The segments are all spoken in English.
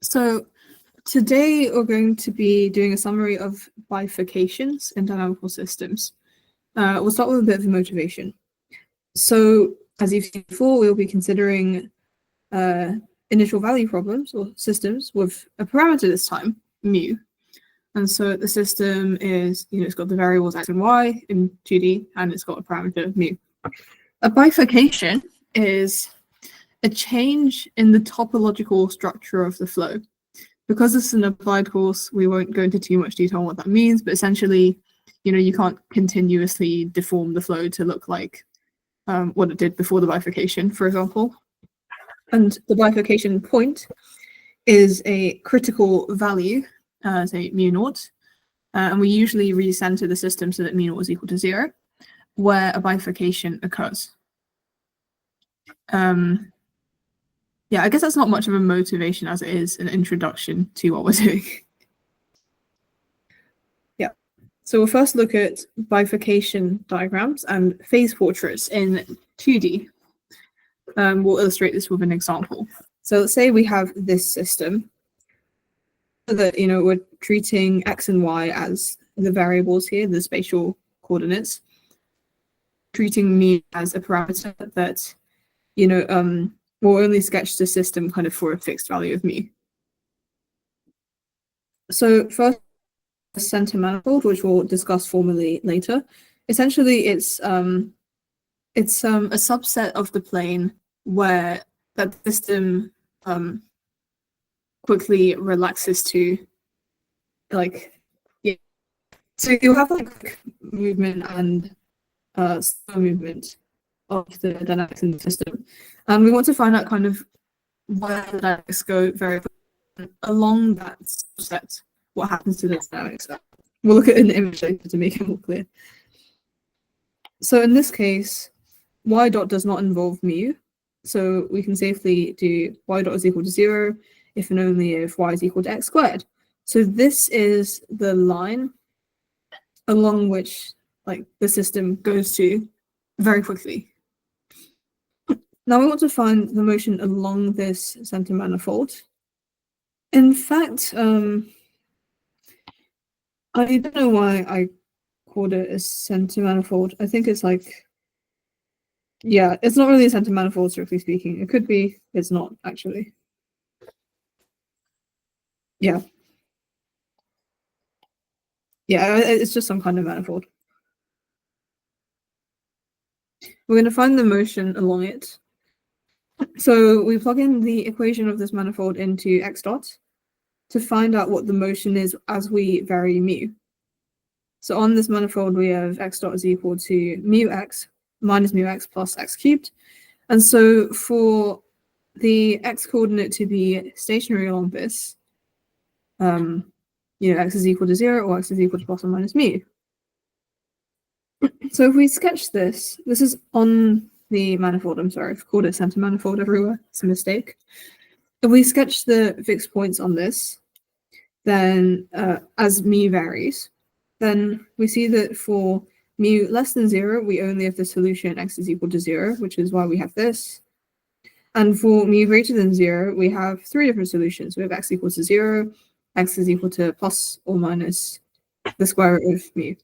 So today we're going to be doing a summary of bifurcations in dynamical systems. We'll start with a bit of a motivation. So as you've seen before, we'll be considering initial value problems or systems with a parameter this time, mu. And so the system is, it's got the variables x and y in 2D, and it's got a parameter mu. A bifurcation is a change in the topological structure of the flow. Because this is an applied course, we won't go into too much detail on what that means, but essentially, you can't continuously deform the flow to look like what it did before the bifurcation, for example. And the bifurcation point is a critical value, say mu naught, and we usually recenter the system so that mu naught is equal to 0, where a bifurcation occurs. Yeah, I guess that's not much of a motivation as it is an introduction to what we're doing. Yeah, so we'll first look at bifurcation diagrams and phase portraits in 2D. We'll illustrate this with an example. So let's say we have this system that, we're treating x and y as the variables here, the spatial coordinates, treating mu as a parameter that, we'll only sketch the system kind of for a fixed value of mu. So first, the center manifold, which we'll discuss formally later. Essentially, it's a subset of the plane where that system quickly relaxes to, So you'll have movement and slow movement of the dynamics in the system. And we want to find out kind of where the dynamics go very along that set, what happens to the dynamics. We'll look at an image later to make it more clear. So in this case, y dot does not involve mu. So we can safely do y dot is equal to 0 if and only if y is equal to x squared. So this is the line along which the system goes to very quickly. Now we want to find the motion along this center manifold. In fact, I don't know why I called it a center manifold. I think it's it's not really a center manifold, strictly speaking. It could be, it's not actually. Yeah. Yeah, it's just some kind of manifold. We're going to find the motion along it. So we plug in the equation of this manifold into x dot to find out what the motion is as we vary mu. So on this manifold, we have x dot is equal to mu x minus mu x plus x cubed. And so for the x coordinate to be stationary along this, x is equal to 0 or x is equal to plus or minus mu. So if we sketch this, this is on the manifold, I'm sorry, I've called it center manifold everywhere, it's a mistake. If we sketch the fixed points on this, then as mu varies, then we see that for mu less than 0, we only have the solution x is equal to 0, which is why we have this. And for mu greater than 0, we have 3 different solutions. We have x equals to 0, x is equal to plus or minus the square root of mu.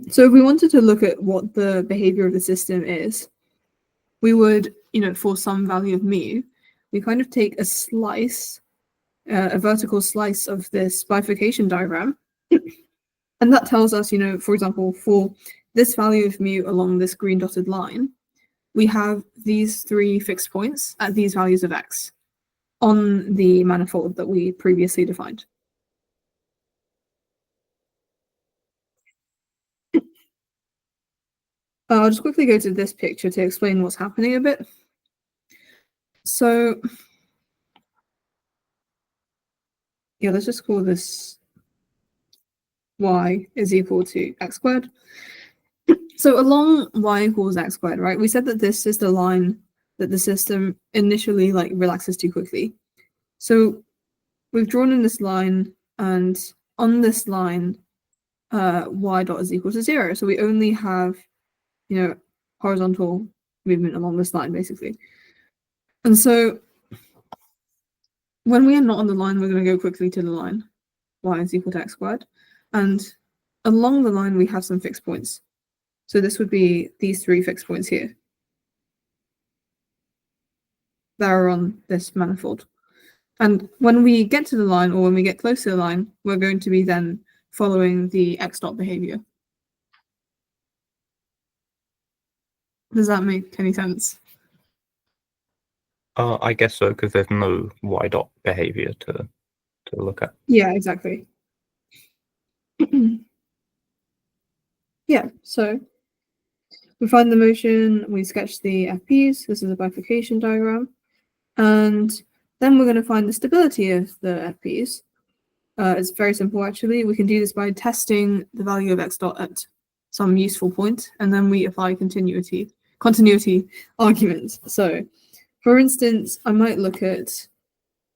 So if we wanted to look at what the behavior of the system is, we would, for some value of mu, we kind of take a slice, a vertical slice of this bifurcation diagram. And that tells us, for example, for this value of mu along this green dotted line, we have these 3 fixed points at these values of x on the manifold that we previously defined. I'll just quickly go to this picture to explain what's happening a bit. So, yeah, let's just call this y is equal to x squared. So along y equals x squared, right? We said that this is the line that the system initially relaxes to quickly. So we've drawn in this line, and on this line, y dot is equal to 0. So we only have horizontal movement along this line, basically. And so when we are not on the line, we're going to go quickly to the line, y is equal to x squared. And along the line, we have some fixed points. So this would be these 3 fixed points here that are on this manifold. And when we get to the line, or when we get close to the line, we're going to be then following the x dot behavior. Does that make any sense? I guess so, because there's no y dot behavior to look at. Yeah, exactly. Yeah, so we find the motion, we sketch the FPs, this is a bifurcation diagram, and then we're going to find the stability of the FPs. It's very simple, actually. We can do this by testing the value of x dot at some useful point, and then we apply continuity arguments. So, for instance, I might look at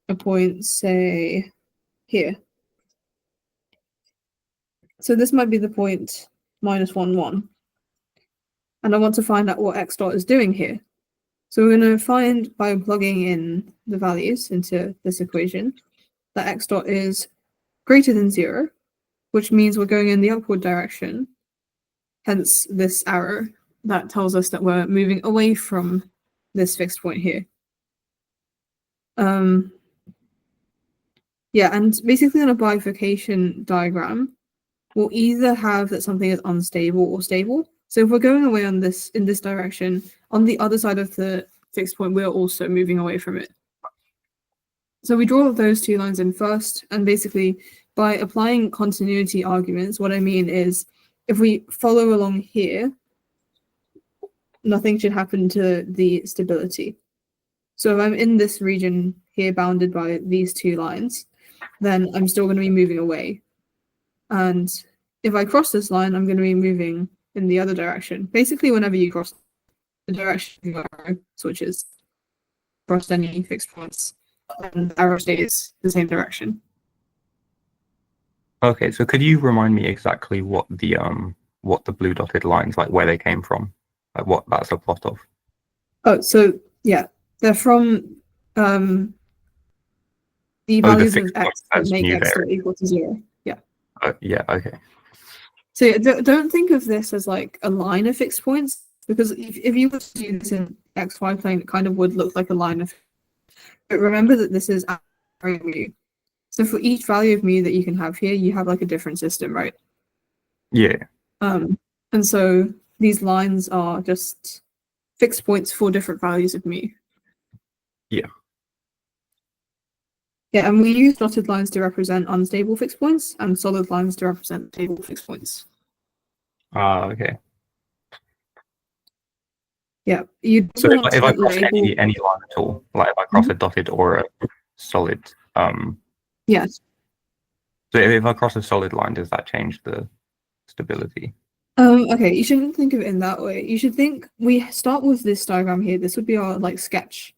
a point, say, here. So this might be the point -1, 1. And I want to find out what x dot is doing here. So we're going to find, by plugging in the values into this equation, that x dot is greater than 0, which means we're going in the upward direction, hence this arrow that tells us that we're moving away from this fixed point here. Yeah, and basically on a bifurcation diagram, we'll either have that something is unstable or stable. So if we're going away on this in this direction, on the other side of the fixed point, we're also moving away from it. So we draw those 2 lines in first, and basically by applying continuity arguments, what I mean is if we follow along here, nothing should happen to the stability. So if I'm in this region here bounded by these 2 lines, then I'm still going to be moving away. And if I cross this line, I'm going to be moving in the other direction. Basically, whenever you cross the direction, the arrow switches across any fixed points, and the arrow stays the same direction. Okay, so could you remind me exactly what the blue dotted lines, like where they came from, like what that's a plot of? Oh, so yeah, they're from the values of x that make x equal to 0. Yeah. Yeah. Okay. So yeah, don't think of this as like a line of fixed points, because if you were to do this in xy plane, it kind of would look like a line of. But remember that this is mu. So for each value of mu that you can have here, you have like a different system, right? Yeah. And so these lines are just fixed points for different values of mu. Yeah. Yeah, and we use dotted lines to represent unstable fixed points and solid lines to represent stable fixed points. Okay. Yeah, you. So if I cross any line at all, like if I cross a dotted or a solid, yes. So if I cross a solid line, does that change the stability? Okay, you shouldn't think of it in that way. You should think we start with this diagram here. This would be our like sketch.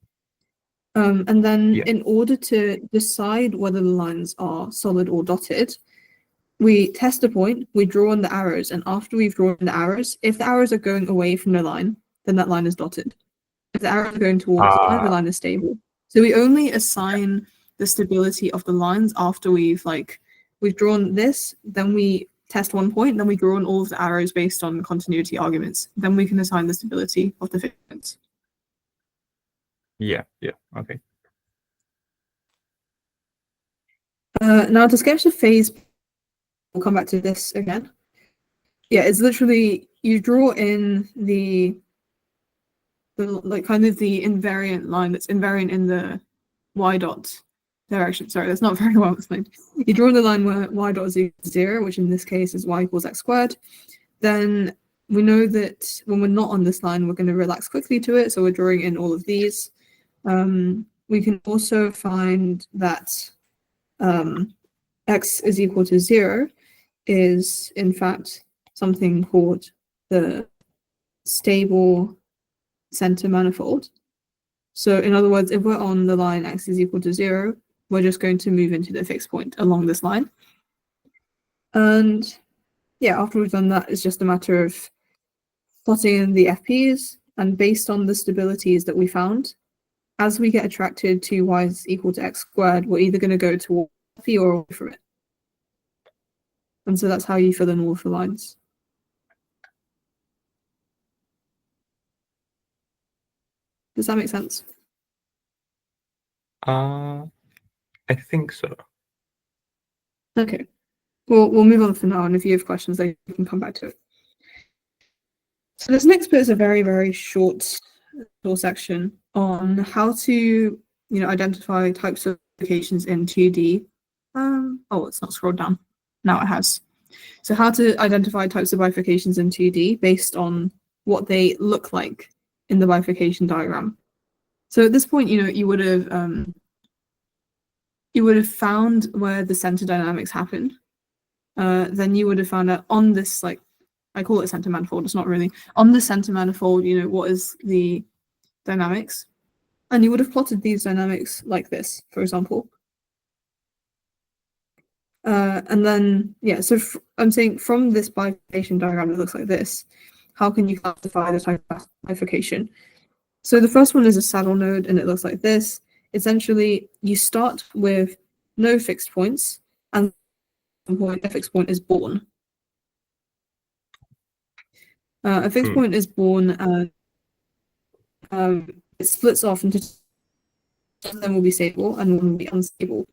And then in order to decide whether the lines are solid or dotted, we test a point, we draw on the arrows, and after we've drawn the arrows, if the arrows are going away from the line, then that line is dotted. If the arrows are going towards the line is stable. So we only assign the stability of the lines after we've drawn this, then we test one point, then we draw on all of the arrows based on continuity arguments. Then we can assign the stability of the fixed. Yeah, okay. Now to sketch the phase, we'll come back to this again. Yeah, it's literally you draw in the kind of the invariant line that's invariant in the y dot direction. Sorry, that's not very well explained. You draw the line where y dot is equal to 0, which in this case is y equals x squared. Then we know that when we're not on this line, we're going to relax quickly to it. So we're drawing in all of these. We can also find that x is equal to 0 is in fact something called the stable center manifold. So in other words, if we're on the line x is equal to 0, we're just going to move into the fixed point along this line. And yeah, after we've done that, it's just a matter of plotting in the FPs, and based on the stabilities that we found, as we get attracted to y is equal to x squared, we're either going to go toward phi or away from it. And so that's how you fill in all of the lines. Does that make sense? I think so. Okay. Well, we'll move on for now, and if you have questions, then you can come back to it. So this next bit is a very, very short section on how to, identify types of bifurcations in 2D. Oh, it's not scrolled down. Now it has. So how to identify types of bifurcations in 2D based on what they look like in the bifurcation diagram. So at this point, you would have found where the center dynamics happen. Then you would have found out on this, like, I call it center manifold, it's not really. On the center manifold, what is the dynamics? And you would have plotted these dynamics like this, for example. And then, so I'm saying from this bifurcation diagram that looks like this, how can you classify the type of bifurcation? So the first one is a saddle node, and it looks like this. Essentially, you start with no fixed points, and a fixed point is born. A fixed point is born, and it splits off into one of them will be stable and one will be unstable.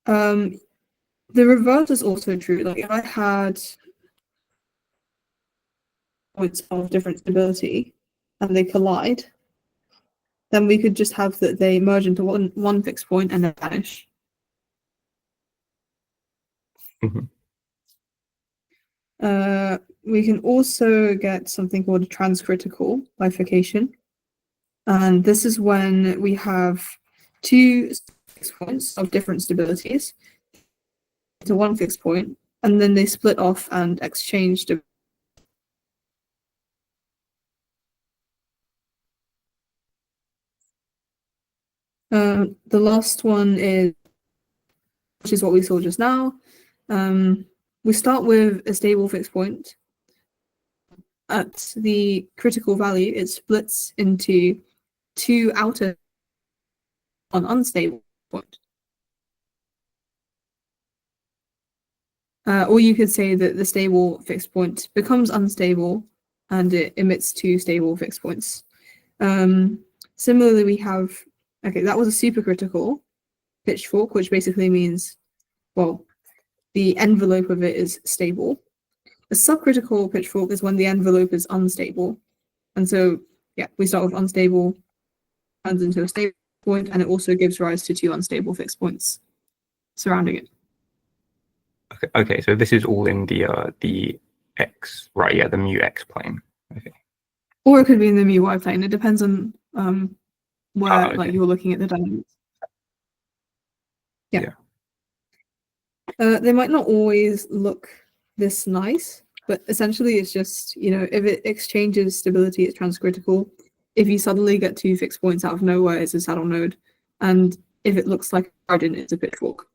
The reverse is also true. Like if I had points of different stability and they collide, then we could just have that they merge into one fixed point and then vanish. Mm-hmm. We can also get something called a transcritical bifurcation. And this is when we have two fixed points of different stabilities to one fixed point, and then they split off and exchange. The last one is, which is what we saw just now. We start with a stable fixed point. At the critical value, it splits into two outer, one unstable point. Or you could say that the stable fixed point becomes unstable and it emits two stable fixed points. Similarly, we have, that was a supercritical pitchfork, which basically means, well, the envelope of it is stable. A subcritical pitchfork is when the envelope is unstable. And so, we start with unstable, turns into a stable point, and it also gives rise to two unstable fixed points surrounding it. Okay, so this is all in the x, right? Yeah, the mu x plane. Okay. Or it could be in the mu y plane. It depends on where like you're looking at the dynamics. Yeah. They might not always look this nice, but essentially it's just, if it exchanges stability, it's transcritical. If you suddenly get two fixed points out of nowhere, it's a saddle node. And if it looks like a trident, it's a pitchfork.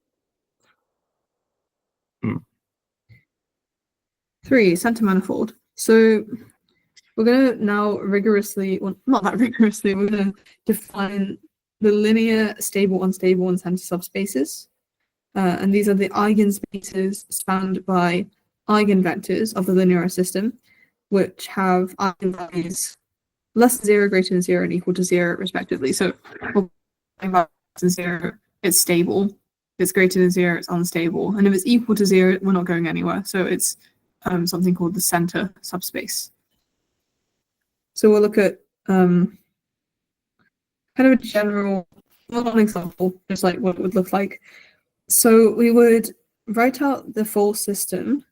3, center manifold. So we're going to now rigorously, well, not that rigorously, we're going to define the linear, stable, unstable, and center subspaces. And these are the eigenspaces spanned by eigenvectors of the linear system, which have eigenvalues less than 0, greater than 0, and equal to 0, respectively. So, less than 0, it's stable. If it's greater than 0, it's unstable. And if it's equal to 0, we're not going anywhere. So it's something called the center subspace. So we'll look at kind of a general, not an example, just like what it would look like. So we would write out the full system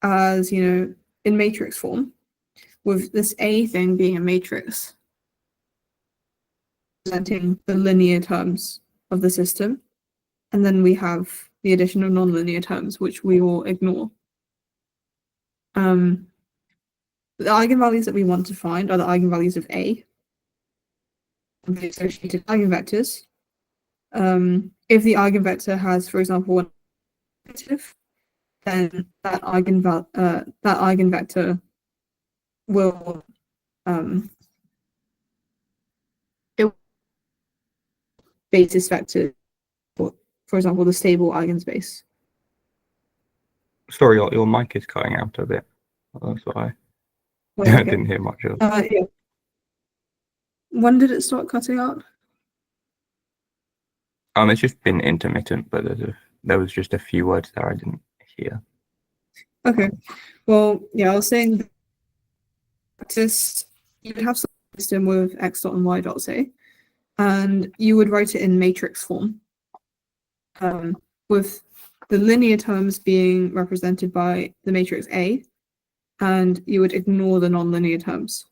as, in matrix form, with this A thing being a matrix, representing the linear terms of the system. And then we have the addition of nonlinear terms, which we will ignore. The eigenvalues that we want to find are the eigenvalues of A, and the associated eigenvectors. If the eigenvector has, for example, one negative, then that eigenvector will basis vector, for example, the stable eigenspace. Sorry, your mic is cutting out a bit. That's why Wait, I okay. didn't hear much of it. Yeah. When did it start cutting out? It's just been intermittent, but there was just a few words there I didn't hear. Okay. Well, yeah, I was saying this, you would have some system with x dot and y dot, say, and you would write it in matrix form, with the linear terms being represented by the matrix A, and you would ignore the nonlinear terms.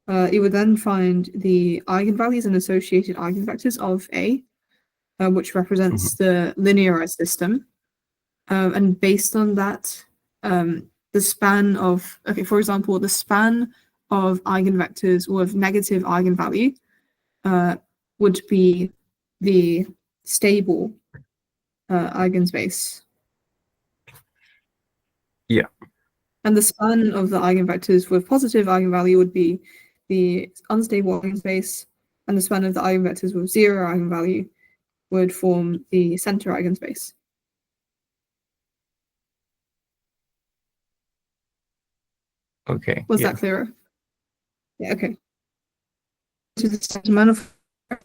You would then find the eigenvalues and associated eigenvectors of A, which represents the linearized system. And based on that, the span of, okay, for example, the span of eigenvectors with negative eigenvalue would be the stable eigenspace. Yeah. And the span of the eigenvectors with positive eigenvalue would be the unstable eigenspace, and the span of the eigenvectors with zero eigenvalue would form the center eigenspace. Okay. Was that clearer? Yeah, okay. To the center manifold,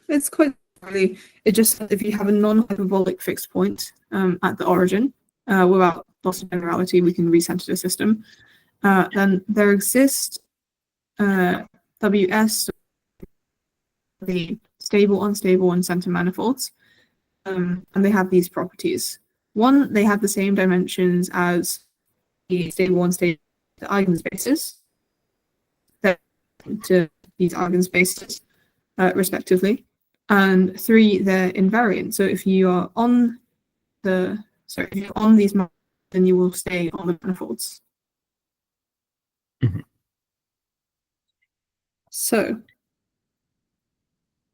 it's quite really, it just, if you have a non-hyperbolic fixed point at the origin, without loss of generality, we can recenter the system. Then there exist WS, the stable, unstable, and center manifolds, and they have these properties. One, they have the same dimensions as the stable, unstable eigenspaces to these eigenspaces, respectively. And three, they're invariant. So if you are on if you're on these manifolds, then you will stay on the manifolds. So,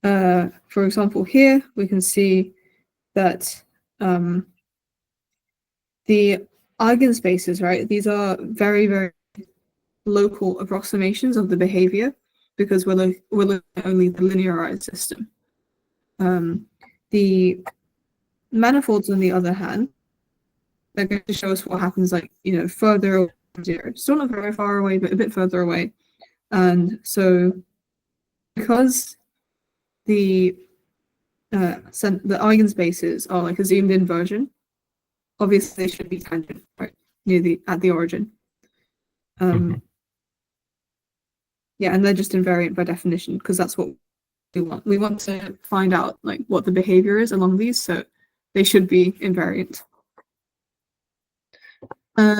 for example, here we can see that the eigenspaces, right? These are very, very local approximations of the behavior because we're looking at only the linearized system. The manifolds, on the other hand, they're going to show us what happens, like, further away from zero. Still not very far away, but a bit further away. And so, because the eigenspaces are like a zoomed-in version, obviously they should be tangent, right, at the origin. Yeah, and they're just invariant by definition because that's what we want. We want to find out like what the behavior is along these, so they should be invariant.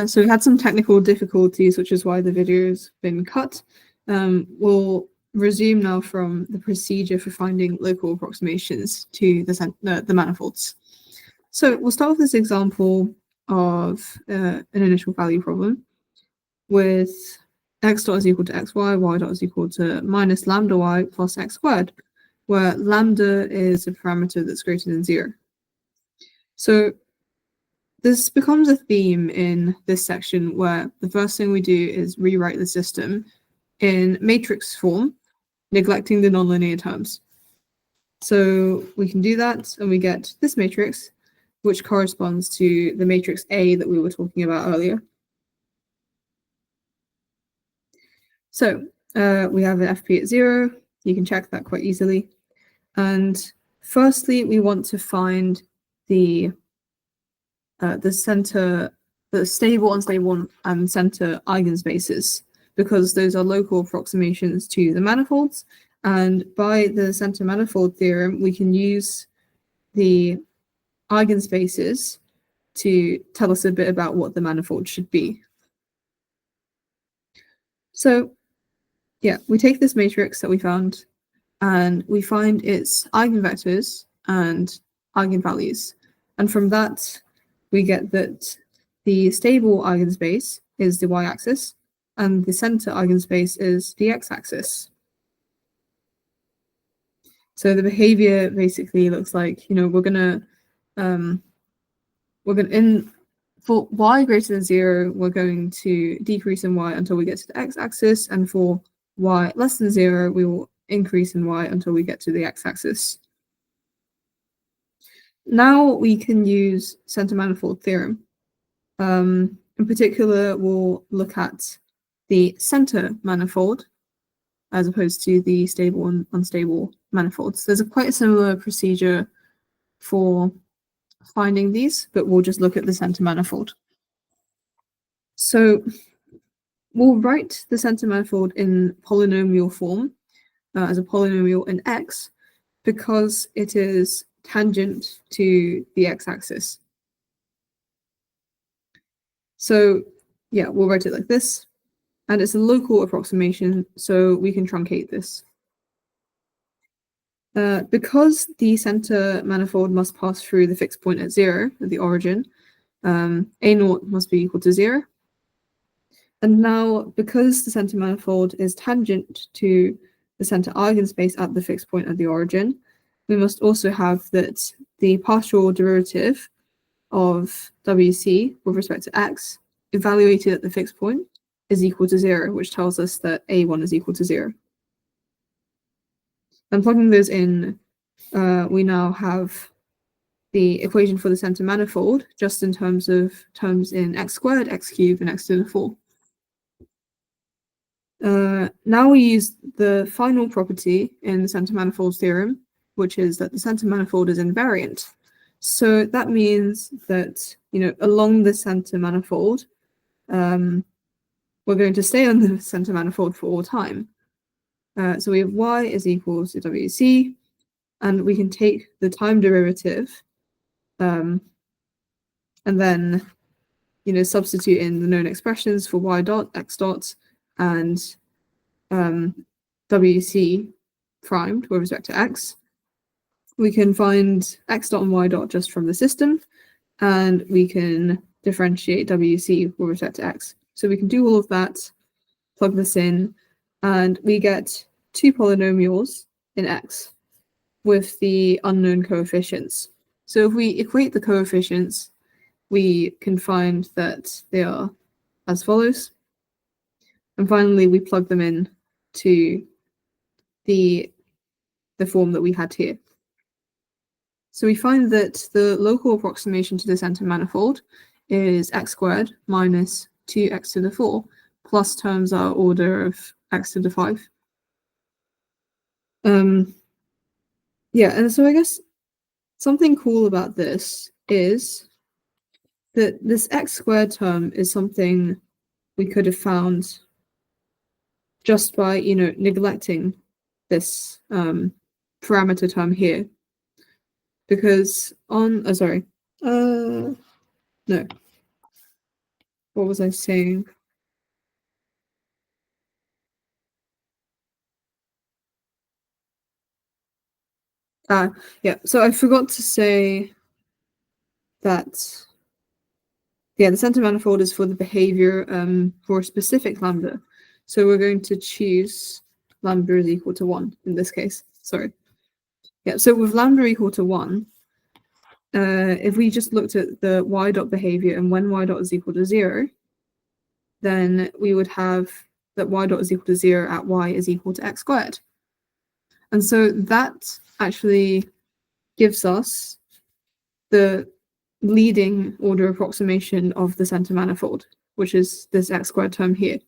So we had some technical difficulties, which is why the video's been cut. We'll resume now from the procedure for finding local approximations to the manifolds. So we'll start with this example of an initial value problem with x dot is equal to xy, y dot is equal to minus lambda y plus x squared, where lambda is a parameter that's greater than 0. So this becomes a theme in this section where the first thing we do is rewrite the system in matrix form, neglecting the nonlinear terms. So we can do that and we get this matrix, which corresponds to the matrix A that we were talking about earlier. So we have an FP at 0. You can check that quite easily. And firstly, we want to find the center, the stable, unstable, and center eigenspaces, because those are local approximations to the manifolds. And by the center manifold theorem, we can use the eigenspaces to tell us a bit about what the manifold should be. So yeah, we take this matrix that we found and we find its eigenvectors and eigenvalues. And from that, we get that the stable eigenspace is the y-axis and the center eigenspace is the x-axis. So the behavior basically looks like, we're gonna for y greater than 0, we're going to decrease in y until we get to the x-axis, and for y less than 0, we will increase in y until we get to the x-axis. now we can use center manifold theorem. In particular, we'll look at the center manifold as opposed to the stable and unstable manifolds. There's quite a similar procedure for finding these, but we'll just look at the center manifold. So we'll write the center manifold in polynomial form as a polynomial in X because it is tangent to the X-axis. So yeah, we'll write it like this. And it's a local approximation, so we can truncate this. Because the center manifold must pass through the fixed point at 0 at the origin, A0 must be equal to 0. And now, because the center manifold is tangent to the center eigenspace at the fixed point at the origin, we must also have that the partial derivative of WC with respect to X evaluated at the fixed point is equal to 0, which tells us that A1 is equal to 0. And plugging those in, we now have the equation for the center manifold just in terms of terms in x squared, x cubed, and x to the 4. Now we use the final property in the center manifold theorem, which is that the center manifold is invariant. So that means that, along the center manifold, we're going to stay on the center manifold for all time. So we have y is equal to WC, and we can take the time derivative and then, substitute in the known expressions for y dot, x dot, and WC primed with respect to x. We can find x dot and y dot just from the system, and we can differentiate WC with respect to x. So we can do all of that, plug this in, and we get two polynomials in X with the unknown coefficients. So if we equate the coefficients, we can find that they are as follows. And finally, we plug them in to the form that we had here. So we find that the local approximation to the center manifold is x squared minus 2x to the 4, plus terms are order of x to the 5. Yeah, and so I guess something cool about this is that this x squared term is something we could have found just by, neglecting this parameter term here. Because no. What was I saying? Yeah, so I forgot to say that, yeah, the center manifold is for the behavior for a specific lambda. So we're going to choose lambda is equal to 1 in this case. Sorry. Yeah, so with lambda equal to 1, if we just looked at the y dot behavior and when y dot is equal to 0, then we would have that y dot is equal to 0 at y is equal to x squared. And so that actually gives us the leading order approximation of the center manifold, which is this x squared term here.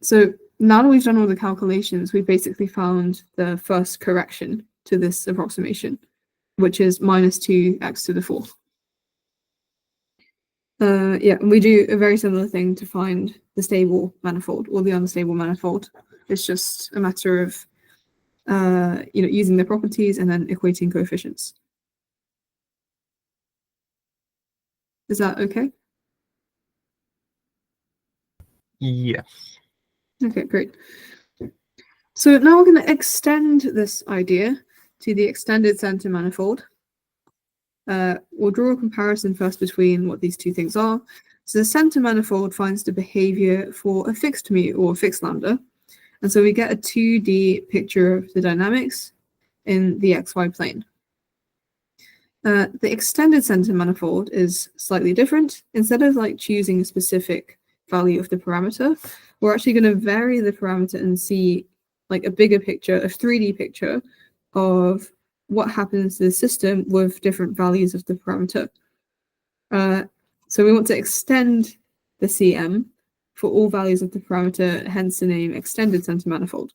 So now that we've done all the calculations, we've basically found the first correction to this approximation, which is minus 2x to the 4. Yeah, and we do a very similar thing to find the stable manifold or the unstable manifold. It's just a matter of using the properties and then equating coefficients. Is that okay? Yes. Okay, great. So now we're going to extend this idea to the extended center manifold. We'll draw a comparison first between what these two things are. So the center manifold finds the behavior for a fixed mu or a fixed lambda. And so we get a 2D picture of the dynamics in the xy plane. The extended center manifold is slightly different. Instead of choosing a specific value of the parameter, we're actually going to vary the parameter and see a bigger picture, a 3D picture of what happens to the system with different values of the parameter. So we want to extend the CM for all values of the parameter, hence the name extended center manifold.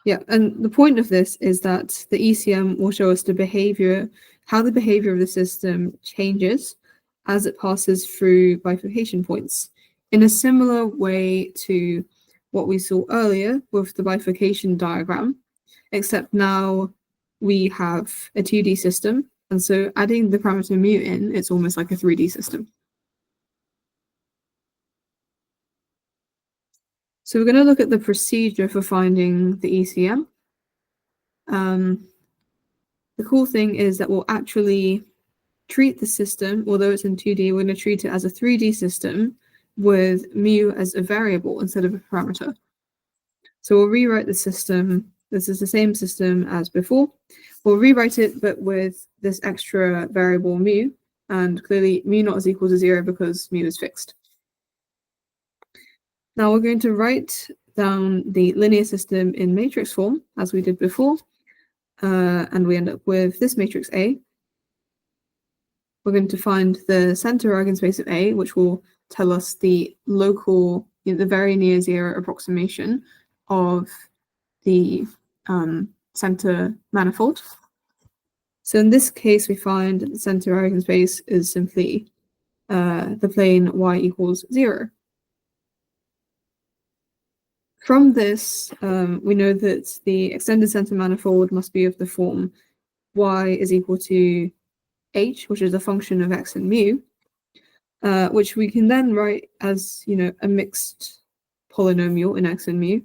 Yeah, and the point of this is that the ECM will show us how the behavior of the system changes as it passes through bifurcation points, in a similar way to what we saw earlier with the bifurcation diagram, except now we have a 2D system, and so adding the parameter mu in, it's almost like a 3D system. So we're going to look at the procedure for finding the ECM. The cool thing is that we'll actually treat the system, although it's in 2D, we're going to treat it as a 3D system with mu as a variable instead of a parameter. So we'll rewrite the system. This is the same system as before. We'll rewrite it, but with this extra variable mu, and clearly mu not is equal to 0 because mu is fixed. Now we're going to write down the linear system in matrix form, as we did before, and we end up with this matrix A. We're going to find the center eigenspace of A, which will tell us the local, the very near zero approximation of the center manifold. So in this case, we find that the center eigenspace is simply the plane y equals 0. From this, we know that the extended center manifold must be of the form y is equal to h, which is a function of x and mu, which we can then write as, a mixed polynomial in x and mu,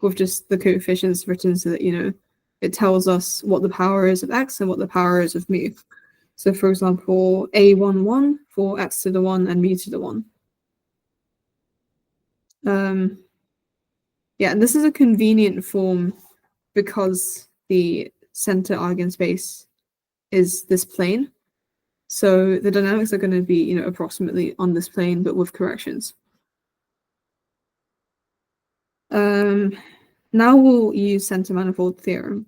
with just the coefficients written so that, it tells us what the power is of x and what the power is of mu. So for example, a11 for x to the 1 and mu to the 1. Yeah, and this is a convenient form because the center eigenspace is this plane. So the dynamics are going to be, approximately on this plane, but with corrections. Now we'll use center manifold theorem.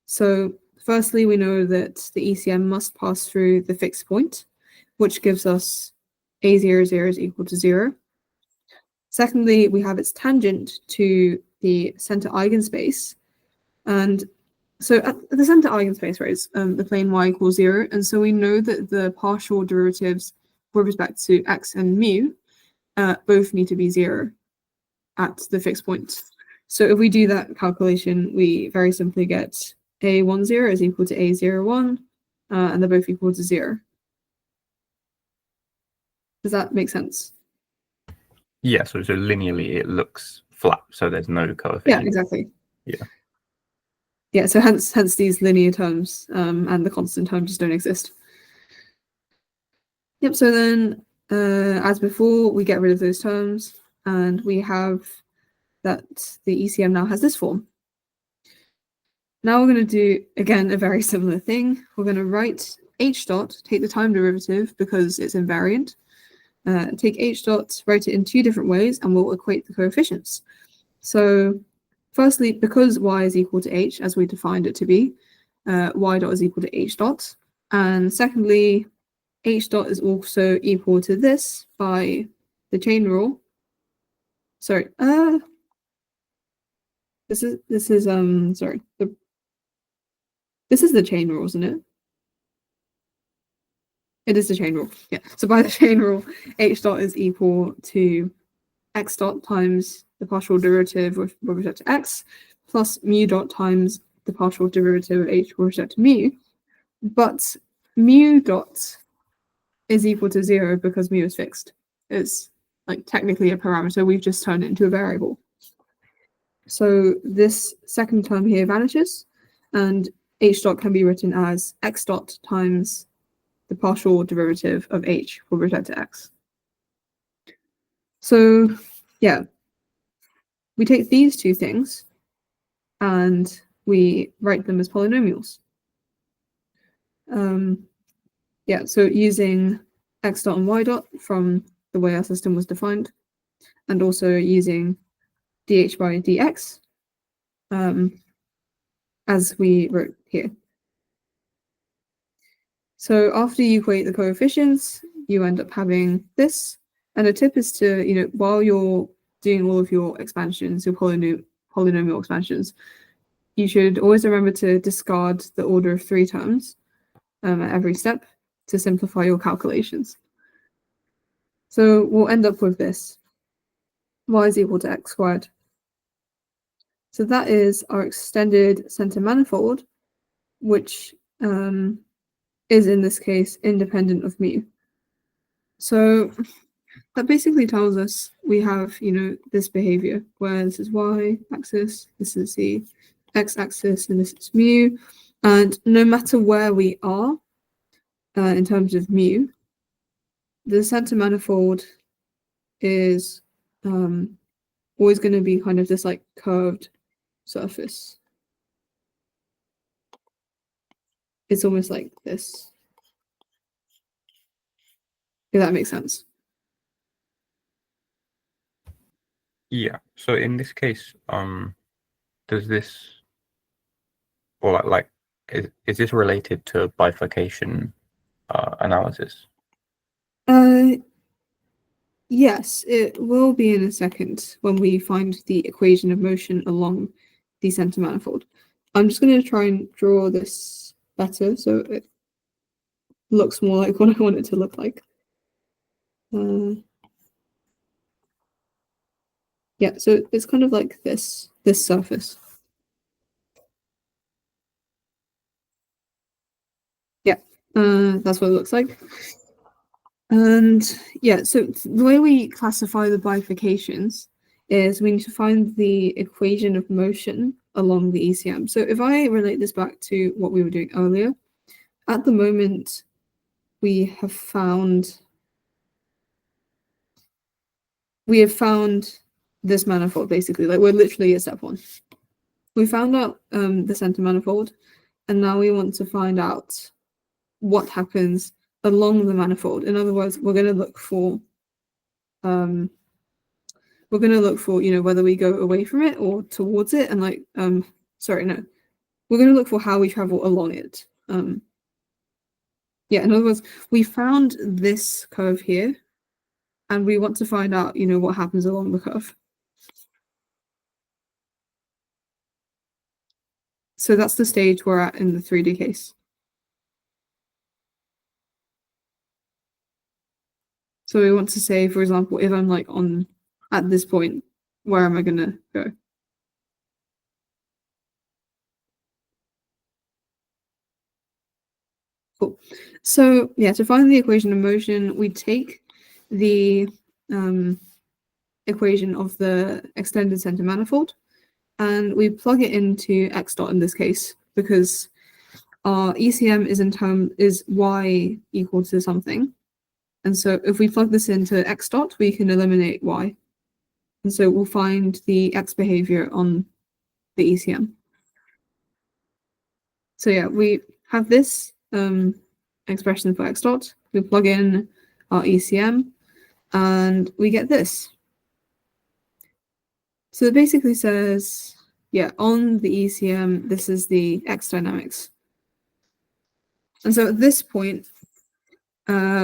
So firstly, we know that the ECM must pass through the fixed point, which gives us a00 is equal to 0. Secondly, we have its tangent to the center eigenspace. And so at the center eigenspace, right, is the plane y equals 0. And so we know that the partial derivatives with respect to x and mu both need to be 0 at the fixed point. So if we do that calculation, we very simply get a10 is equal to a01, and they're both equal to 0. Does that make sense? Yeah, so linearly it looks flat, so there's no coefficient. Yeah, exactly. Yeah. Yeah, so hence these linear terms and the constant terms just don't exist. Yep, so then as before, we get rid of those terms and we have that the ECM now has this form. Now we're going to do, again, a very similar thing. We're going to write h dot, take the time derivative because it's invariant. Take h dot, write it in two different ways, and we'll equate the coefficients. So firstly, because y is equal to h, as we defined it to be, y dot is equal to h dot. And secondly, h dot is also equal to this by the chain rule. Sorry, this is the chain rule, isn't it? It is the chain rule, yeah. So by the chain rule, h dot is equal to x dot times the partial derivative with respect to x plus mu dot times the partial derivative of h with respect to mu. But mu dot is equal to 0 because mu is fixed. It's like technically a parameter. We've just turned it into a variable. So this second term here vanishes, and h dot can be written as x dot times the partial derivative of h with respect to x. So yeah, we take these two things and we write them as polynomials. Yeah, so using x dot and y dot from the way our system was defined, and also using dh by dx as we wrote here. So after you equate the coefficients, you end up having this. And a tip is to, while you're doing all of your expansions, your polynomial expansions, you should always remember to discard the order of 3 terms at every step to simplify your calculations. So we'll end up with this. Y is equal to x squared. So that is our extended center manifold, which is in this case independent of mu. So that basically tells us we have, this behavior where this is y-axis, this is the x-axis, and this is mu. And no matter where we are in terms of mu, the center manifold is always going to be kind of this like curved surface. It's almost like this. If that makes sense. Yeah. So in this case, does this, or is this related to bifurcation analysis? Yes, it will be in a second when we find the equation of motion along the center manifold. I'm just going to try and draw this better so it looks more like what I want it to look like. Yeah, so it's kind of like this surface. Yeah, that's what it looks like. And yeah, so the way we classify the bifurcations is we need to find the equation of motion along the ECM. So if I relate this back to what we were doing earlier, at the moment we have found this manifold basically, like we're literally at step 1. We found out the center manifold, and now we want to find out what happens along the manifold. In other words, we're going to look for whether we go away from it or towards it, and we're going to look for how we travel along it. Yeah, in other words, we found this curve here, and we want to find out, what happens along the curve. So that's the stage we're at in the 3D case. So we want to say, for example, if I'm like at this point, where am I going to go? Cool. So yeah, to find the equation of motion, we take the equation of the extended center manifold, and we plug it into x dot in this case, because our ECM is y equal to something. And so if we plug this into x dot, we can eliminate y. And so we'll find the x behavior on the ECM. So yeah, we have this expression for x dot. We plug in our ECM, and we get this. So it basically says, yeah, on the ECM, this is the x dynamics. And so at this point,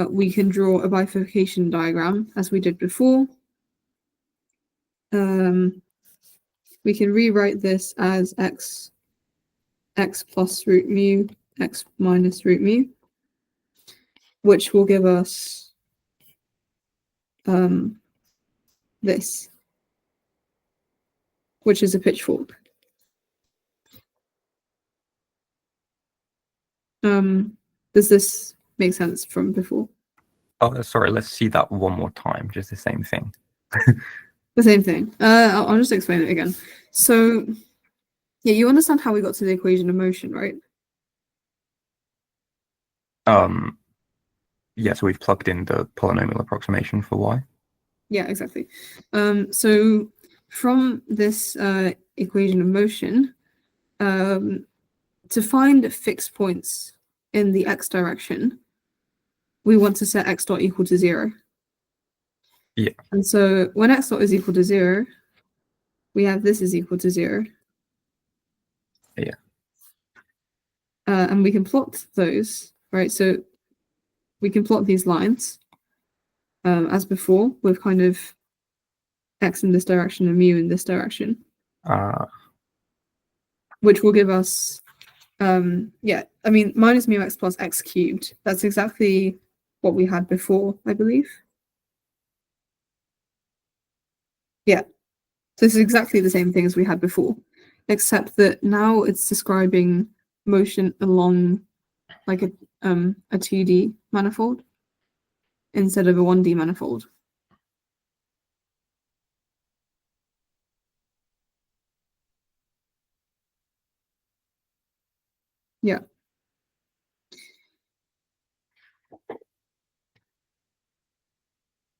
we can draw a bifurcation diagram as we did before. We can rewrite this as x plus root mu, x minus root mu, which will give us this, which is a pitchfork. Does this make sense from before? Oh, sorry, let's see that one more time, just the same thing. The same thing. I'll just explain it again. So, yeah, you understand how we got to the equation of motion, right? Yeah, so we've plugged in the polynomial approximation for y. Yeah, exactly. So from this equation of motion, to find fixed points in the x direction, we want to set x dot equal to 0. Yeah. And so when x naught is equal to 0, we have this is equal to 0. Yeah. And we can plot those, right? So we can plot these lines as before with kind of x in this direction and mu in this direction, which will give us, minus mu x plus x cubed. That's exactly what we had before, I believe. Yeah. So this is exactly the same thing as we had before, except that now it's describing motion along like a 2D manifold instead of a 1D manifold. Yeah.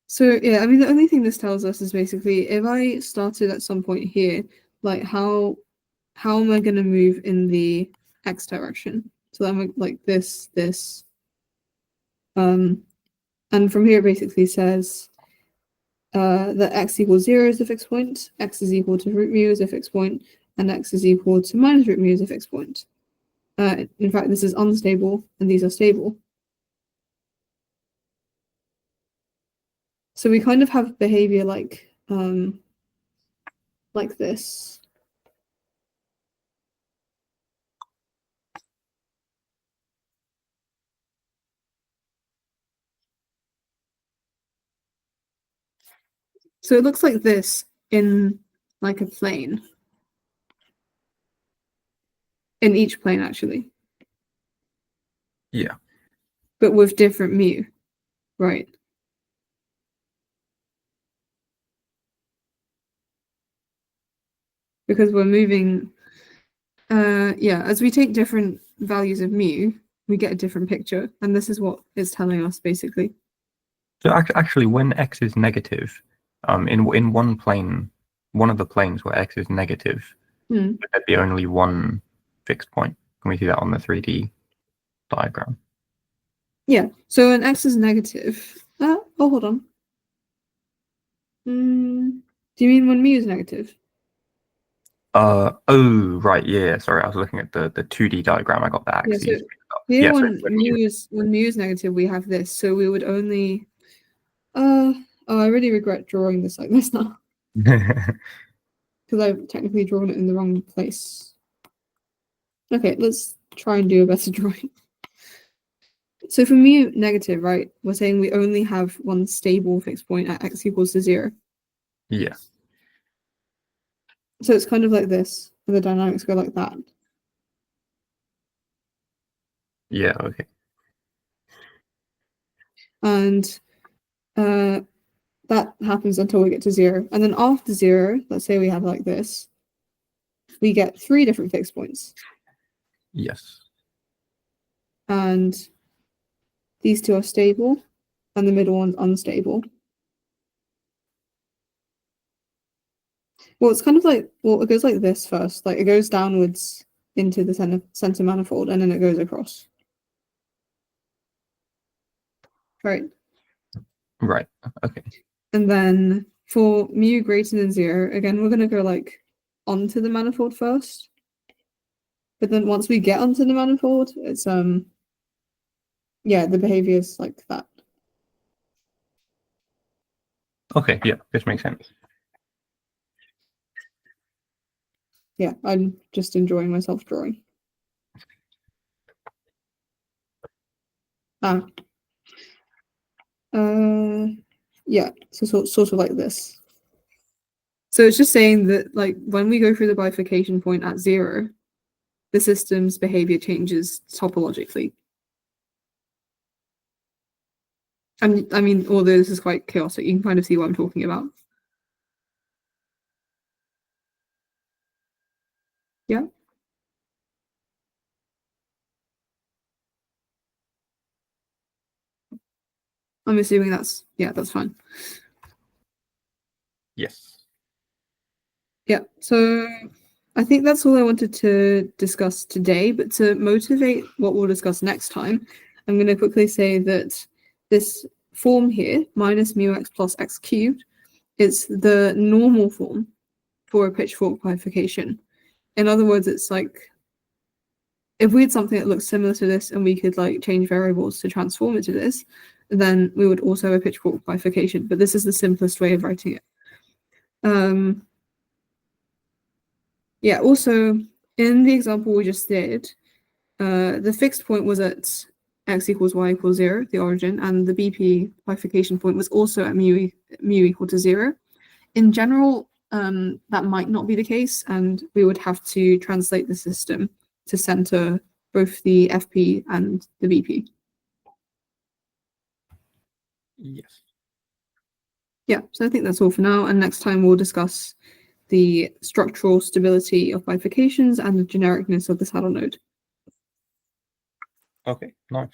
So yeah, I mean the only thing this tells us is basically if I started at some point here, like how am I gonna move in the x direction? So I'm like this. And from here it basically says that x equals 0 is the fixed point, x is equal to root mu is a fixed point, and x is equal to minus root mu is a fixed point. In fact, this is unstable, and these are stable. So we kind of have behavior like this. So it looks like this in like a plane. In each plane, actually. Yeah. But with different mu, right? Because we're moving, as we take different values of mu, we get a different picture. And this is what it's telling us, basically. So actually, when x is negative, in one plane, one of the planes where x is negative, there'd be only one fixed point. Can we see that on the 3D diagram? Yeah. So when x is negative, hold on. Do you mean when mu is negative? Oh, right. Yeah. Sorry, I was looking at the 2D diagram. I got the axes. Yeah, so here when mu is negative, we have this. So we would only. I really regret drawing this like this now. Because I've technically drawn it in the wrong place. Okay, let's try and do a better drawing. So for mu negative, right, we're saying we only have one stable fixed point at x equals to 0. Yeah. So it's kind of like this, and the dynamics go like that. Yeah, okay. And that happens until we get to 0. And then after 0, let's say we have like this, we get 3 different fixed points. Yes. And these two are stable, and the middle one's unstable. Well, it's kind of like, it goes like this first. Like, it goes downwards into the center manifold, and then it goes across. Right. Right. Okay. And then for mu greater than 0, again, we're going to go like onto the manifold first. But then once we get onto the manifold, it's the behavior is like that. Okay, yeah, this makes sense. Yeah, I'm just enjoying myself drawing. Yeah, so sort of like this. So it's just saying that like when we go through the bifurcation point at 0, the system's behavior changes topologically. And I mean, although this is quite chaotic, you can kind of see what I'm talking about. Yeah. I'm assuming that's fine. Yes. Yeah, so I think that's all I wanted to discuss today, but to motivate what we'll discuss next time, I'm going to quickly say that this form here, minus mu x plus x cubed, is the normal form for a pitchfork bifurcation. In other words, it's like if we had something that looks similar to this and we could like change variables to transform it to this, then we would also have a pitchfork bifurcation. But this is the simplest way of writing it. Yeah, also in the example we just did, the fixed point was at x equals y equals 0, the origin, and the BP bifurcation point was also at mu equal to 0. In general, that might not be the case, and we would have to translate the system to center both the FP and the BP. Yes. Yeah, so I think that's all for now, and next time we'll discuss the structural stability of bifurcations and the genericness of the saddle node. Okay, nice.